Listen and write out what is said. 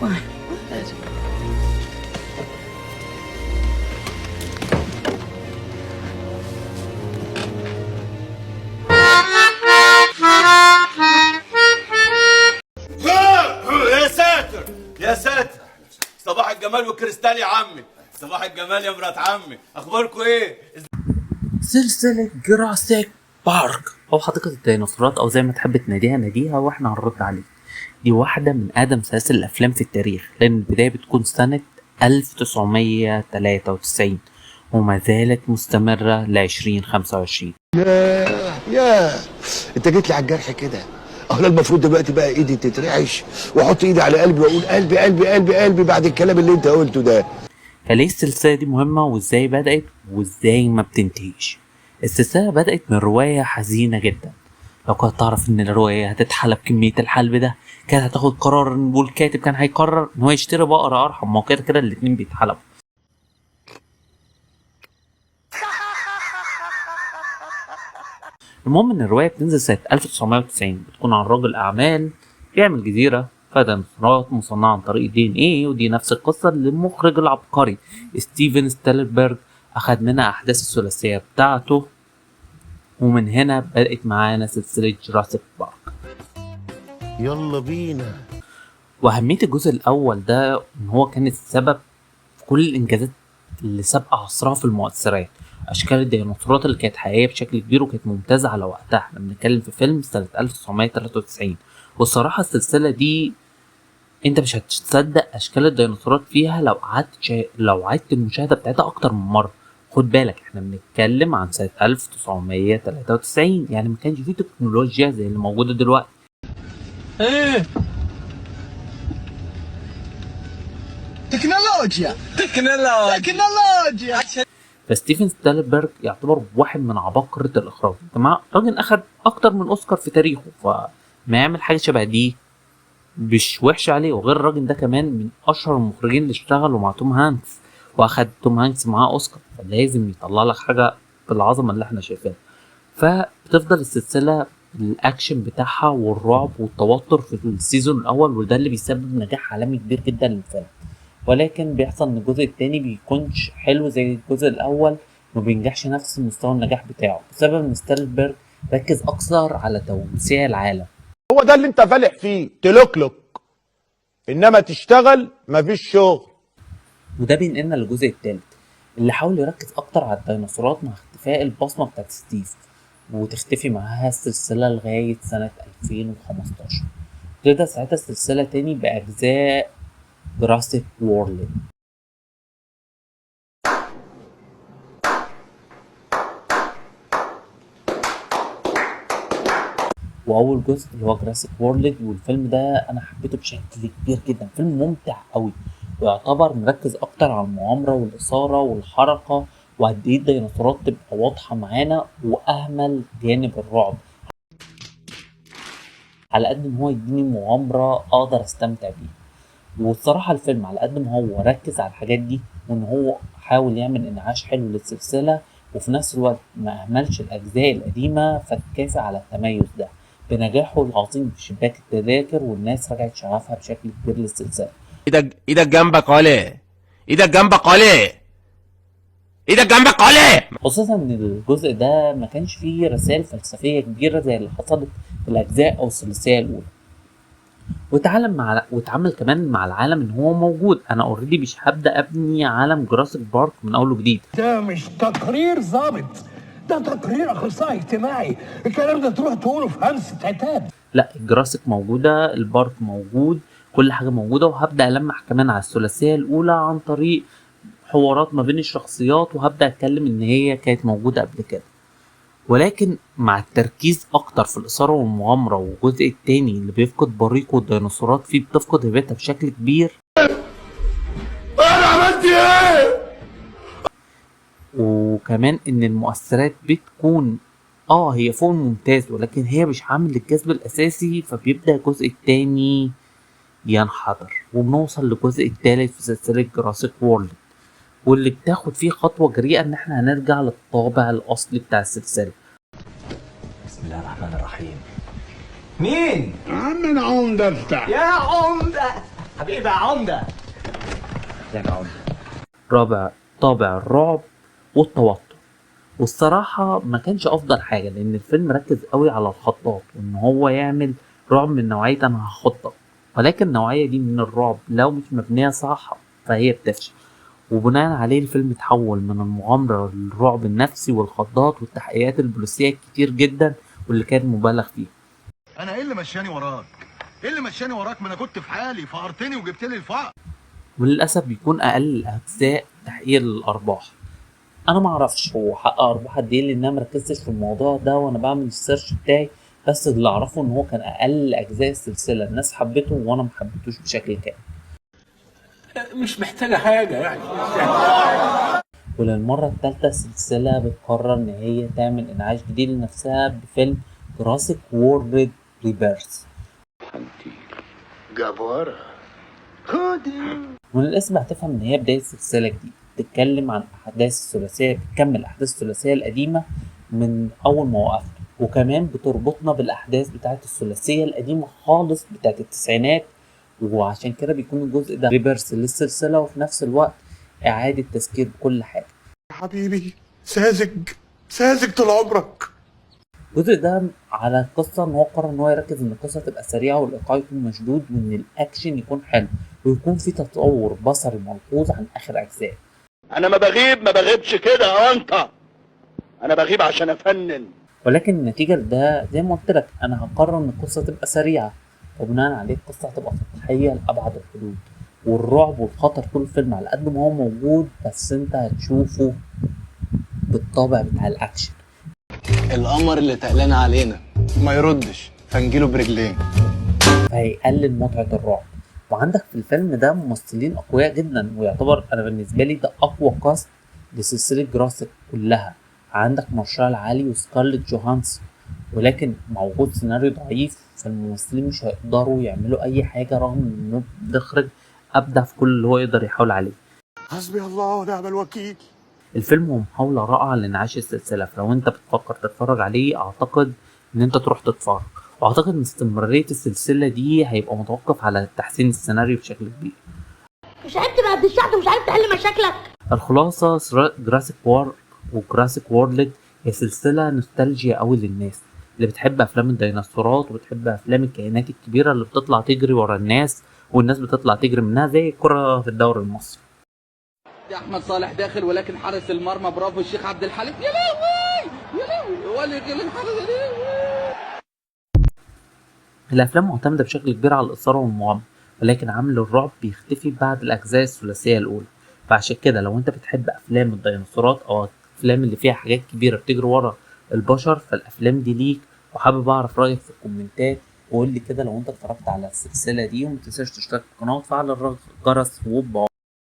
Why? يا ساتر يا ساتر، صباح الجمال والكريستال يا عمي، صباح الجمال يا مرات عمي، اخباركم ايه؟ سلسلة جراسيك بارك أو حديقة الديناصورات أو زي ما تحب تناديها وإحنا هنرد عليك. دي واحدة من أقدم سلاسل الأفلام في التاريخ، لأن البداية بتكون سنة 1993 وما زالت مستمرة ل2025. يا انت جيت لي على الجرح كده. انا المفروض دلوقتي بقى ايدي تترعش واحط ايدي على قلبي واقول قلبي قلبي قلبي قلبي بعد الكلام اللي انت قلته ده. فليه السلسلة دي مهمة وإزاي بدأت وإزاي ما بتنتهيش؟ السلسلة بدأت من رواية حزينة جدا. لو كنت تعرف إن الرواية هتتحلب كمية الحلب ده كانت هتاخد قرار، والكاتب كان هيقرر إن هو يشتري بقرة أرحم، ما هو كده كده الاتنين بيتحلبوا. المهم إن الرواية بتنزل سنة 1990، بتكون عن راجل أعمال بيعمل جزيرة فيها ديناصورات مصنعة عن طريق DNA، ودي نفس القصة اللي المخرج العبقري ستيفن سبيلبرج أخد منها أحداث الثلاثية بتاعته، ومن هنا بدأت معانا سلسلة جراسيك بارك. يلا بينا. وأهمية الجزء الأول ده إن هو كان السبب في كل الإنجازات اللي سابقة عصرها في المؤثرات. أشكال الديناصورات اللي كانت حقيقية بشكل كبير وكانت ممتازة على وقتها. احنا بنتكلم في فيلم سنة 1993، والصراحة السلسلة دي انت مش هتصدق أشكال الديناصورات فيها لو عدت المشاهدة بتاعتها أكتر من مرة. خد بالك احنا بنتكلم عن سنة 1993، يعني ما كانش فيه تكنولوجيا زي اللي موجودة دلوقتي. ايه تكنولوجيا. فستيفن سبيلبرج يعتبر واحد من عباقرة الإخراج. جماعة راجل أخد أكتر من أوسكار في تاريخه، فما يعمل حاجة شبه دي مش وحش عليه. وغير الراجل ده كمان من أشهر المخرجين اللي اشتغلوا مع توم هانكس، وأخد توم هانكس معاه أوسكار، فلازم يطلع لك حاجة بالعظمة اللي احنا شايفينها. فبتفضل السلسلة الأكشن بتاعها والرعب والتوتر في السيزون الأول، وده اللي بيسبب نجاح عالمي كبير جدا للفيلم. ولكن بيحصل ان الجزء التاني بيكونش حلو زي الجزء الاول، ومبينجحش نفس مستوى النجاح بتاعه بسبب ان سبيلبرج ركز اكثر على توسيع العالم. هو ده اللي انت فالح فيه، تلوكلوك، انما تشتغل مفيش شغل. وده بينقلنا للجزء التالت اللي حاول يركز اكتر على الديناصورات مع اختفاء البصمة بتاعت ستيف، وتختفي معاها السلسلة لغاية سنة 2015. تبدأ ساعتها السلسلة تاني بأجزاء جراسيك وورلد. واول جزء اللي هو جراسيك وورلد، والفيلم ده انا حبيته بشكل كبير جدا. فيلم ممتع قوي، ويعتبر مركز اكتر على المغامره والاثاره والحركه، وقد ايه الديناصورات تبقى واضحه معانا، واهمل جانب الرعب على قد ان هو يديني مغامره اقدر استمتع بيها. والصراحة الفيلم على قد ما هو ركز على الحاجات دي، وان هو حاول يعمل انعاش حلو للسلسلة، وفي نفس الوقت ما اهملش الاجزاء القديمة، فكافئ على التميز ده بنجاحه العظيم في شباك التذاكر، والناس رجعت شغفها بشكل كبير للسلسلة. ايدك جنبك عليه، ايدك جنبك عليه، ايدك جنبك عليه. خصوصا ان الجزء ده ما كانش فيه رسائل فلسفية كبيرة زي اللي حصلت في الاجزاء او الثلاثية الاولى. واتعامل كمان مع العالم ان هو موجود. انا اوريدي مش هبدا ابني عالم جراسيك بارك من اول وجديد. ده مش تقرير ظابط، ده تقرير اخصائي اجتماعي. الكلام ده تروح تقوله في همسة عتاب. لا، الجراسيك موجوده، البارك موجود، كل حاجه موجوده. وهبدا المح كمان على الثلاثيه الاولى عن طريق حوارات ما بين الشخصيات، وهبدا اتكلم ان هي كانت موجوده قبل كده. ولكن مع التركيز اكتر في الاثاره والمغامره، والجزء التاني اللي بيفقد بريقه والديناصورات فيه بتفقد هيبتها بشكل كبير. انا عملت ايه؟ وكمان ان المؤثرات بتكون هي فوق الممتاز، ولكن هي مش عامل الجذب الاساسي، فبيبدا الجزء التاني ينحدر، وبنوصل للجزء التالت في سلسله جراسيك وورلد، واللي بتاخد فيه خطوه جريئه ان احنا هنرجع للطابع الاصلي بتاع السلسله. بسم الله الرحمن الرحيم. مين؟ عم العمدة بتاع يا عمدة حبيبي يا عمده. رابع، طابع الرعب والتوتر. والصراحة ما كانش أفضل حاجة، لأن الفيلم ركز قوي على الخضات وإن هو يعمل رعب من نوعية أنا هخضك، ولكن النوعية دي من الرعب لو مش مبنية صح فهي بتفشل. وبناء عليه الفيلم اتحول من المغامرة للرعب النفسي والخضات والتحقيقات البوليسية كتير جدا واللي كان مبالغ فيه. انا ايه اللي مشاني وراك؟ ايه اللي مشاني وراك؟ ما انا كنت في حالي، فقرتني وجبت لي الفقر. وللأسف بيكون أقل أجزاء تحقيق الأرباح. أنا معرفش هو حقق أرباح قد إيه لأن أنا مركزتش في الموضوع ده وأنا بعمل السيرش بتاعي، بس اللي أعرفه إن هو كان أقل أجزاء السلسلة الناس حبته وأنا محبتوش بشكل كامل. مش محتاجه حاجه يعني. وللمرة التالتة السلسلة بتقرر إن هي تعمل إنعاش جديد لنفسها بفيلم جراسيك وورلد ريبيرث. جبارة. من الاسم هتفهم إن هي بداية سلسلة جديدة بتتكلم عن أحداث الثلاثية، بتكمل أحداث الثلاثية القديمة من أول ما وقفت، وكمان بتربطنا بالأحداث بتاعت الثلاثية القديمة خالص بتاعت التسعينات، وعشان كده بيكون الجزء ده ريبيرث للسلسلة وفي نفس الوقت إعادة تذكير بكل حاجة. حبيبي ساذج ساذج طول عمرك. الجزء ده على القصة إن هو قرر إن هو يركز إن القصة تبقى سريعة والإيقاع يكون مشدود وإن الأكشن يكون حلو ويكون في تطور بصري ملحوظ عن آخر أجزاء. انا ما بغيبش كده يا انت، انا بغيب عشان افنن. ولكن النتيجة لده زي ما قلت لك أنا هقرر إن القصة تبقى سريعة، وبناء عليه القصة هتبقى سطحية لأبعد الحدود، والرعب والخطر طول الفيلم على قد ما هو موجود بس أنت هتشوفه بالطابع بتاع الأكشن. القمر اللي تقلنا علينا ما يردش فنجيله برجلين، فهيقلل متعة الرعب. وعندك في الفيلم ده ممثلين أقوياء جدا، ويعتبر أنا بالنسبة لي ده أقوى كاست لسلسلة جراسيك كلها. عندك مارشال علي وسكارليت جوهانسون، ولكن مع وجود سيناريو ضعيف فالممثلين مش هيقدروا يعملوا أي حاجة رغم إنه بيخرج أبدع في كل اللي هو يقدر يحاول عليه. حسبي الله ونعم الوكيل. الفيلم هو محاولة رائعة لإنعاش السلسلة، فلو أنت بتفكر تتفرج عليه أعتقد إن أنت تروح تتفرج، وأعتقد إن استمرارية السلسلة دي هيبقى متوقف على تحسين السيناريو بشكل كبير. مش عارف تبقى قد الشعب ومش عارف تحل مشاكلك. الخلاصة جراسيك وار وجراسيك وورلد هي سلسلة نوستالجيا أوي للناس اللي بتحب أفلام الديناصورات وبتحب أفلام الكائنات الكبيرة اللي بتطلع تجري ورا الناس والناس بتطلع تجري منها زي الكرة في الدوري المصري. احمد صالح داخل ولكن حارس المرمى برافو الشيخ عبد الحليم. يا لهوي يا لهوي هو اللي كان الحارس. الأفلام معتمدة بشكل كبير على الإثارة والمغامرة، ولكن عامل الرعب بيختفي بعد الأجزاء الثلاثية الأولى. فعشان كده لو أنت بتحب أفلام الديناصورات أو أفلام اللي فيها حاجات كبيرة بتجري ورا البشر فالأفلام دي ليك. وحابب أعرف رأيك في الكومنتات وقول لي كده لو أنت اتفرجت على السلسلة دي، ومتنساش تشترك في القناة وتفعل الجرس وبقى